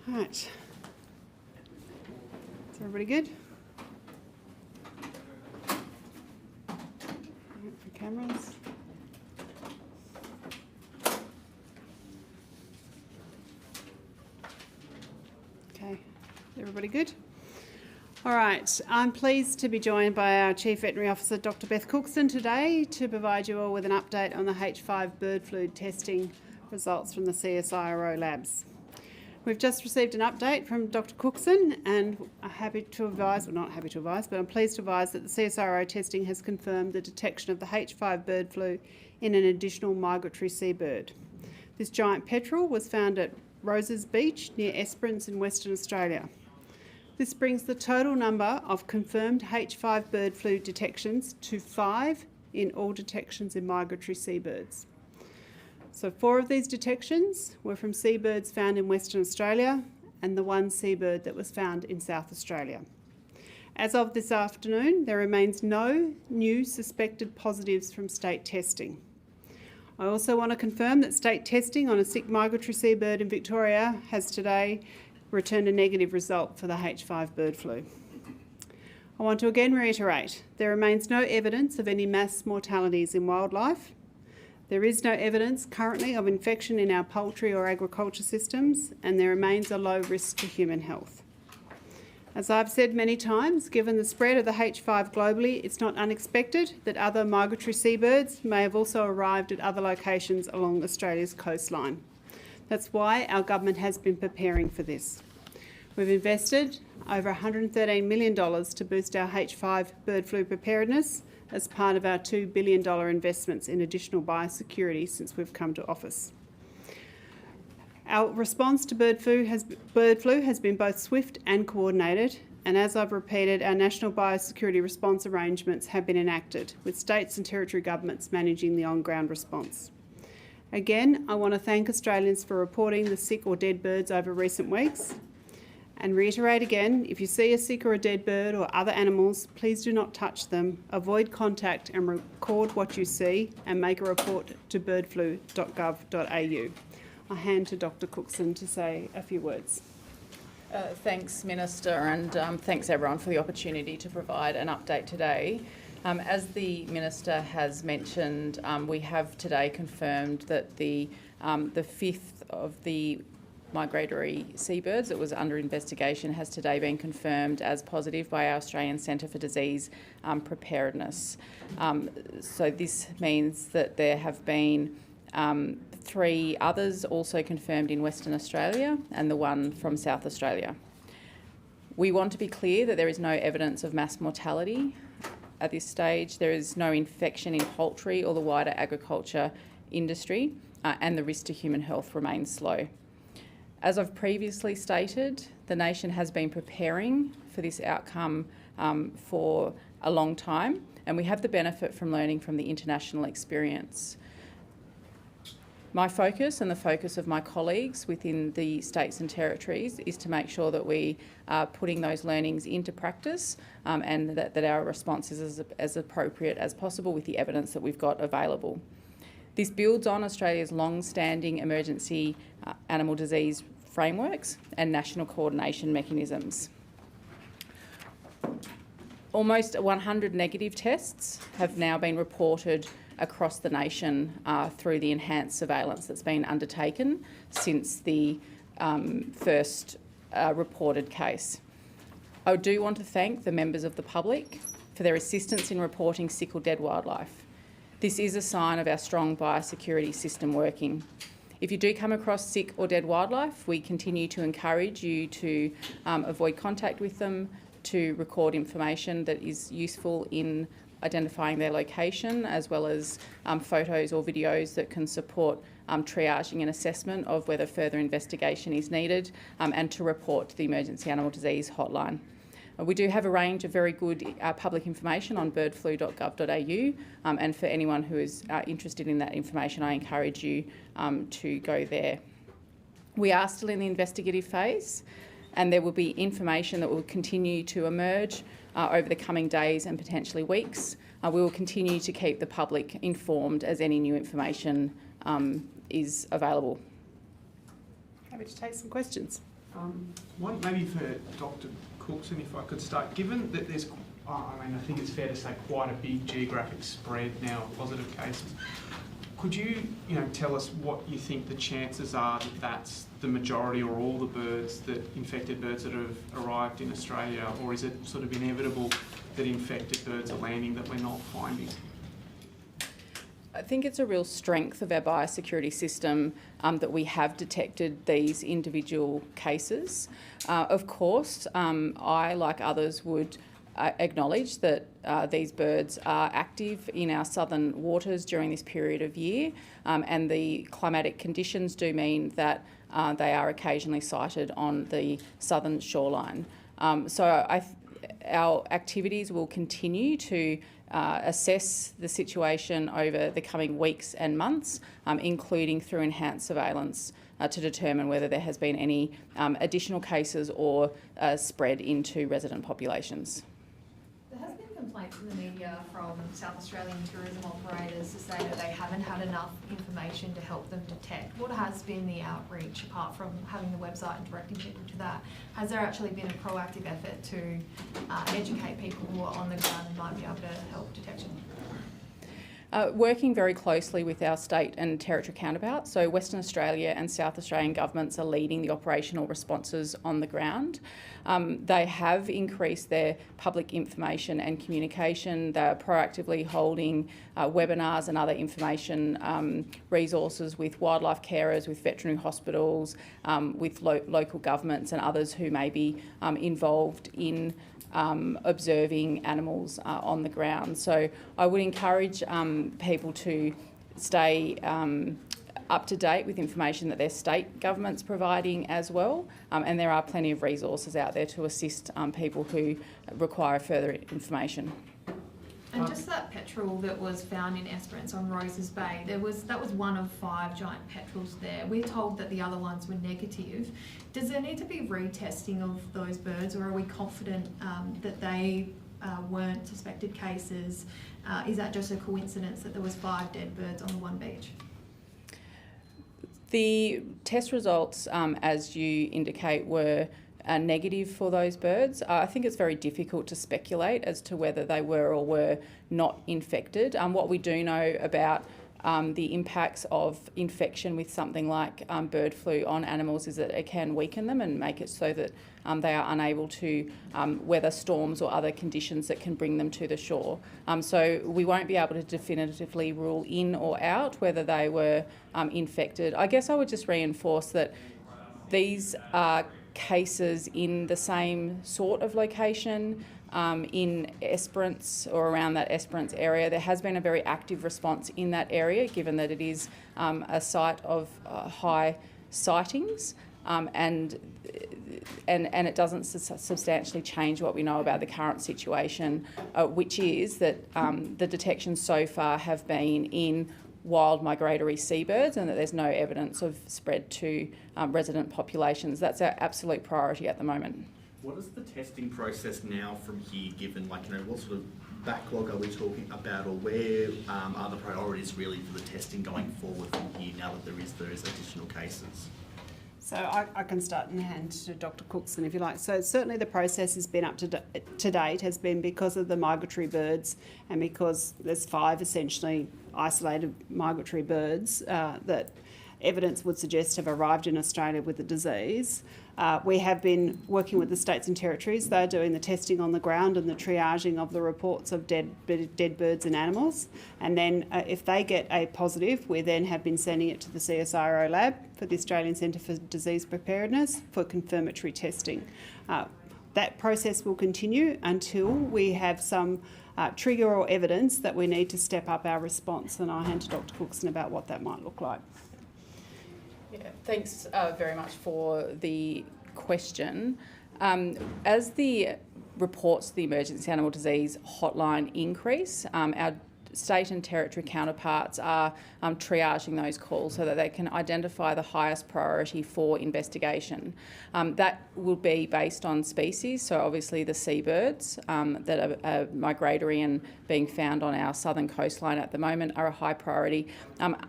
Right. Is everybody good? Right, for cameras. Okay, everybody good? All right, I'm pleased to be joined by our Chief Veterinary Officer, Dr. Beth Cookson, today to provide you all with an update on the H5 bird flu testing results from the CSIRO labs. We've just received an update from Dr. Cookson and I'm happy to advise, well not happy to advise, but I'm pleased to advise that the CSIRO testing has confirmed the detection of the H5 bird flu in an additional migratory seabird. This giant petrel was found at Roses Beach near Esperance in Western Australia. This brings the total number of confirmed H5 bird flu detections to 5 in all detections in migratory seabirds. So 4 of these detections were from seabirds found in Western Australia and the 1 seabird that was found in South Australia. As of this afternoon, there remains no new suspected positives from state testing. I also want to confirm that state testing on a sick migratory seabird in Victoria has today returned a negative result for the H5 bird flu. I want to again reiterate, there remains no evidence of any mass mortalities in wildlife. There is no evidence currently of infection in our poultry or agriculture systems, and there remains a low risk to human health. As I've said many times, given the spread of the H5 globally, it's not unexpected that other migratory seabirds may have also arrived at other locations along Australia's coastline. That's why our government has been preparing for this. We've invested over $113 million to boost our H5 bird flu preparedness as part of our $2 billion investments in additional biosecurity since we've come to office. Our response to bird flu has been both swift and coordinated, and as I've repeated, our national biosecurity response arrangements have been enacted, with states and territory governments managing the on-ground response. Again, I want to thank Australians for reporting the sick or dead birds over recent weeks. And reiterate again, if you see a sick or a dead bird or other animals, please do not touch them, avoid contact and record what you see and make a report to birdflu.gov.au. I hand to Dr. Cookson to say a few words. Thanks, Minister, and thanks everyone for the opportunity to provide an update today. As the Minister has mentioned, we have today confirmed that the 5th of the migratory seabirds that was under investigation has today been confirmed as positive by our Australian Centre for Disease Preparedness. So this means that there have been 3 others also confirmed in Western Australia and the 1 from South Australia. We want to be clear that there is no evidence of mass mortality at this stage. There is no infection in poultry or the wider agriculture industry, and the risk to human health remains low. As I've previously stated, the nation has been preparing for this outcome for a long time, and we have the benefit from learning from the international experience. My focus and the focus of my colleagues within the states and territories is to make sure that we are putting those learnings into practice and that our response is as appropriate as possible with the evidence that we've got available. This builds on Australia's long-standing emergency animal disease frameworks and national coordination mechanisms. Almost 100 negative tests have now been reported across the nation through the enhanced surveillance that's been undertaken since the first reported case. I do want to thank the members of the public for their assistance in reporting sick or dead wildlife. This is a sign of our strong biosecurity system working. If you do come across sick or dead wildlife, we continue to encourage you to avoid contact with them, to record information that is useful in identifying their location, as well as photos or videos that can support triaging and assessment of whether further investigation is needed, and to report to the Emergency Animal Disease Hotline. We do have a range of very good public information on birdflu.gov.au, and for anyone who is interested in that information, I encourage you to go there. We are still in the investigative phase, and there will be information that will continue to emerge over the coming days and potentially weeks. We will continue to keep the public informed as any new information is available. Happy to take some questions. One maybe for Dr. Cookson, if I could start. Given that there's, I think it's fair to say quite a big geographic spread now of positive cases, could you, tell us what you think the chances are that that's the majority or all the infected birds that have arrived in Australia, or is it sort of inevitable that infected birds are landing that we're not finding? I think it's a real strength of our biosecurity system that we have detected these individual cases. Of course, I, like others, would acknowledge that these birds are active in our southern waters during this period of year, and the climatic conditions do mean that they are occasionally sighted on the southern shoreline. Our activities will continue to assess the situation over the coming weeks and months, including through enhanced surveillance to determine whether there has been any additional cases or spread into resident populations. There has been complaints in the media from South Australian tourism operators to say that they haven't had enough information to help them detect. What has been the outreach, apart from having the website and directing people to that? Has there actually been a proactive effort to educate people who are on the ground and might be able to help detection? Working very closely with our state and territory counterparts, so Western Australia and South Australian governments are leading the operational responses on the ground. They have increased their public information and communication. They're proactively holding webinars and other information resources with wildlife carers, with veterinary hospitals, with local governments and others who may be involved in observing animals on the ground. So I would encourage people to stay up to date with information that their state government's providing as well, and there are plenty of resources out there to assist people who require further information. And just that petrel that was found in Esperance on Roses Bay, that was one of 5 giant petrels there. We're told that the other ones were negative. Does there need to be retesting of those birds, or are we confident that they weren't suspected cases? Is that just a coincidence that there was 5 dead birds on the one beach? The test results, as you indicate, were negative for those birds. I think it's very difficult to speculate as to whether they were or were not infected. What we do know about the impacts of infection with something like bird flu on animals is that it can weaken them and make it so that they are unable to weather storms or other conditions that can bring them to the shore. So we won't be able to definitively rule in or out whether they were infected. I guess I would just reinforce that these are cases in the same sort of location in Esperance or around that Esperance area. There has been a very active response in that area, given that it is a site of high sightings, and it doesn't substantially change what we know about the current situation, which is that the detections so far have been in wild migratory seabirds, and that there's no evidence of spread to resident populations. That's our absolute priority at the moment. What is the testing process now from here, given, what sort of backlog are we talking about, or where are the priorities really for the testing going forward from here now that there is additional cases? So I can start and hand to Dr. Cookson if you like. So certainly the process has been up to date has been because of the migratory birds, and because there's 5 essentially isolated migratory birds that evidence would suggest have arrived in Australia with the disease. We have been working with the states and territories. They're doing the testing on the ground and the triaging of the reports of dead birds and animals. And then if they get a positive, we then have been sending it to the CSIRO lab for the Australian Centre for Disease Preparedness for confirmatory testing. That process will continue until we have some trigger or evidence that we need to step up our response. And I'll hand to Dr. Cookson about what that might look like. Yeah, thanks very much for the question. As the reports to the Emergency Animal Disease Hotline increase, our state and territory counterparts are triaging those calls so that they can identify the highest priority for investigation. That will be based on species, so obviously the seabirds that are migratory and being found on our southern coastline at the moment are a high priority,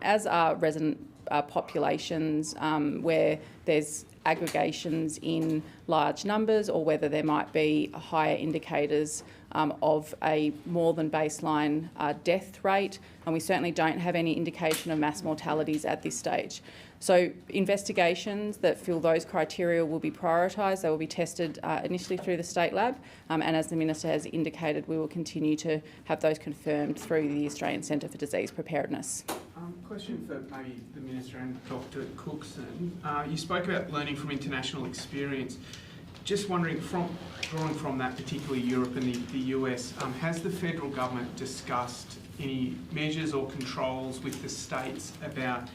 as are resident populations where there's aggregations in large numbers, or whether there might be higher indicators of a more than baseline death rate, and we certainly don't have any indication of mass mortalities at this stage. So investigations that fill those criteria will be prioritised. They will be tested initially through the state lab, and as the Minister has indicated, we will continue to have those confirmed through the Australian Centre for Disease Preparedness. Question for maybe the Minister and Dr Cookson. You spoke about learning from international experience. Just wondering, drawing from that, particularly Europe and the US, has the federal government discussed any measures or controls with the states about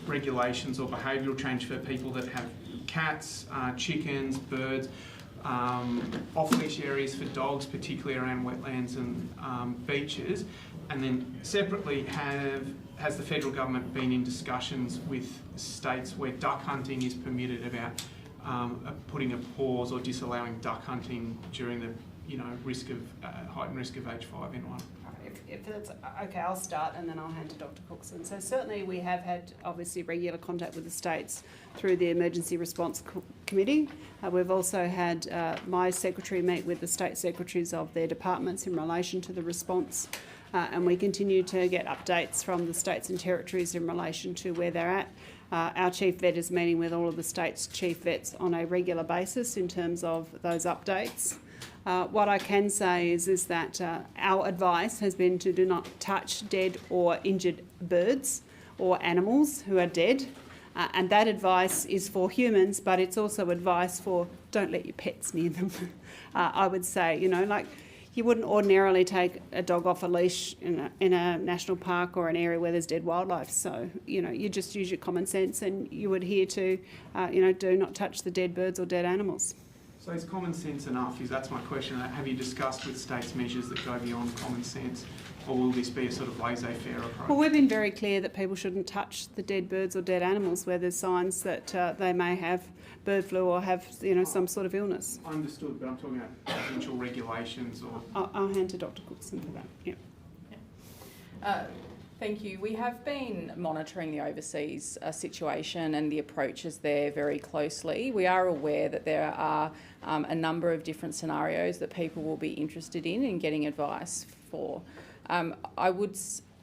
regulations or behavioural change for people that have cats, chickens, birds, off-leash areas for dogs, particularly around wetlands and beaches? And then separately, has the federal government been in discussions with states where duck hunting is permitted about putting a pause or disallowing duck hunting during the heightened risk of H5N1? If that's okay, I'll start and then I'll hand to Dr Cookson. So certainly we have had obviously regular contact with the states through the Emergency Response Committee. We've also had my secretary meet with the state secretaries of their departments in relation to the response, and we continue to get updates from the states and territories in relation to where they're at. Our chief vet is meeting with all of the states' chief vets on a regular basis in terms of those updates. What I can say is that our advice has been to do not touch dead or injured birds or animals who are dead. And that advice is for humans, but it's also advice for don't let your pets near them. I would say, you wouldn't ordinarily take a dog off a leash in a national park or an area where there's dead wildlife. So, you just use your common sense and you adhere to, do not touch the dead birds or dead animals. So is common sense enough? That's my question. Have you discussed with states measures that go beyond common sense, or will this be a sort of laissez-faire approach? Well, we've been very clear that people shouldn't touch the dead birds or dead animals where there's signs that they may have bird flu or have some sort of illness. Understood, but I'm talking about potential regulations or... I'll hand to Dr Cookson for that. Yeah. Thank you. We have been monitoring the overseas situation and the approaches there very closely. We are aware that there are a number of different scenarios that people will be interested in getting advice for. I would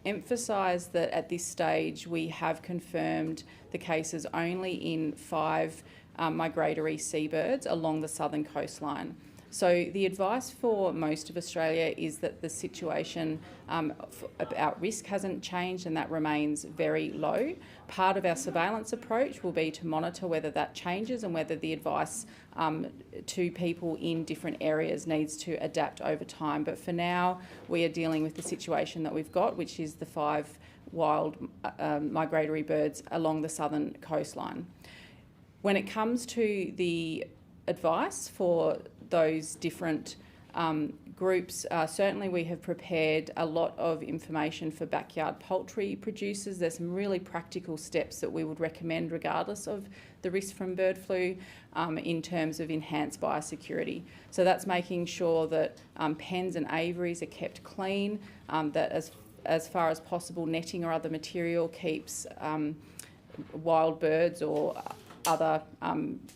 emphasise that at this stage we have confirmed the cases only in 5 migratory seabirds along the southern coastline. So the advice for most of Australia is that the situation about risk hasn't changed and that remains very low. Part of our surveillance approach will be to monitor whether that changes and whether the advice to people in different areas needs to adapt over time. But for now, we are dealing with the situation that we've got, which is the 5 wild migratory birds along the southern coastline. When it comes to the advice for those different groups, certainly we have prepared a lot of information for backyard poultry producers. There's some really practical steps that we would recommend regardless of the risk from bird flu in terms of enhanced biosecurity. So that's making sure that pens and aviaries are kept clean, that as far as possible netting or other material keeps wild birds or other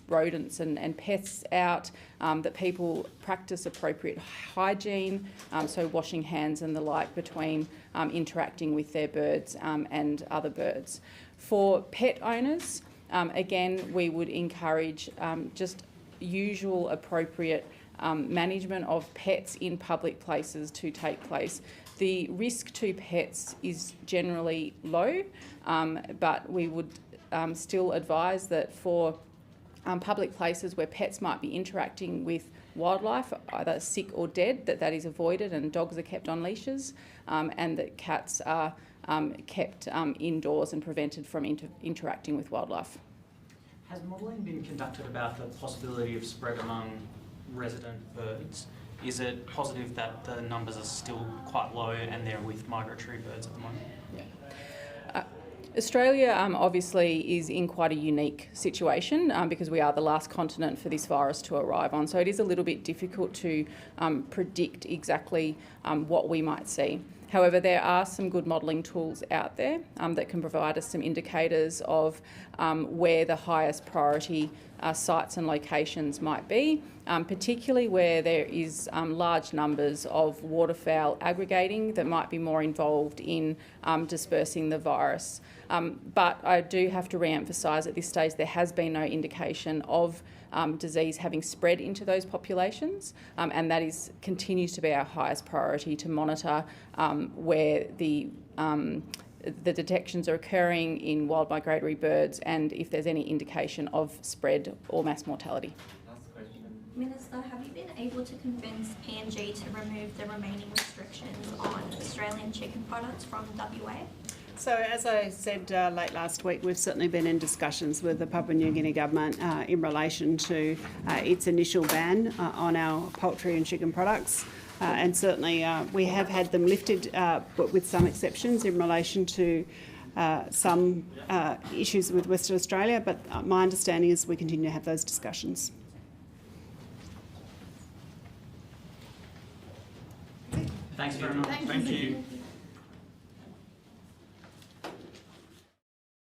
rodents and pests out, that people practice appropriate hygiene, so washing hands and the like between interacting with their birds and other birds. For pet owners, again, we would encourage just usual appropriate management of pets in public places to take place. The risk to pets is generally low, but we would still advise that for public places where pets might be interacting with wildlife, either sick or dead, that is avoided and dogs are kept on leashes, and that cats are kept indoors and prevented from interacting with wildlife. Has modelling been conducted about the possibility of spread among resident birds? is it positive that the numbers are still quite low and they're with migratory birds at the moment? Australia obviously is in quite a unique situation because we are the last continent for this virus to arrive on. So it is a little bit difficult to predict exactly what we might see. However, there are some good modelling tools out there that can provide us some indicators of where the highest priority sites and locations might be, particularly where there is large numbers of waterfowl aggregating that might be more involved in dispersing the virus. But I do have to re-emphasise at this stage there has been no indication of disease having spread into those populations, and that continues to be our highest priority to monitor where the detections are occurring in wild migratory birds and if there's any indication of spread or mass mortality. Last question. Minister, have you been able to convince P&G to remove the remaining restrictions on Australian chicken products from WA? So as I said late last week, we've certainly been in discussions with the Papua New Guinea government in relation to its initial ban on our poultry and chicken products. And certainly we have had them lifted, but with some exceptions in relation to some issues with Western Australia. But my understanding is we continue to have those discussions. Thanks very much. Thank you.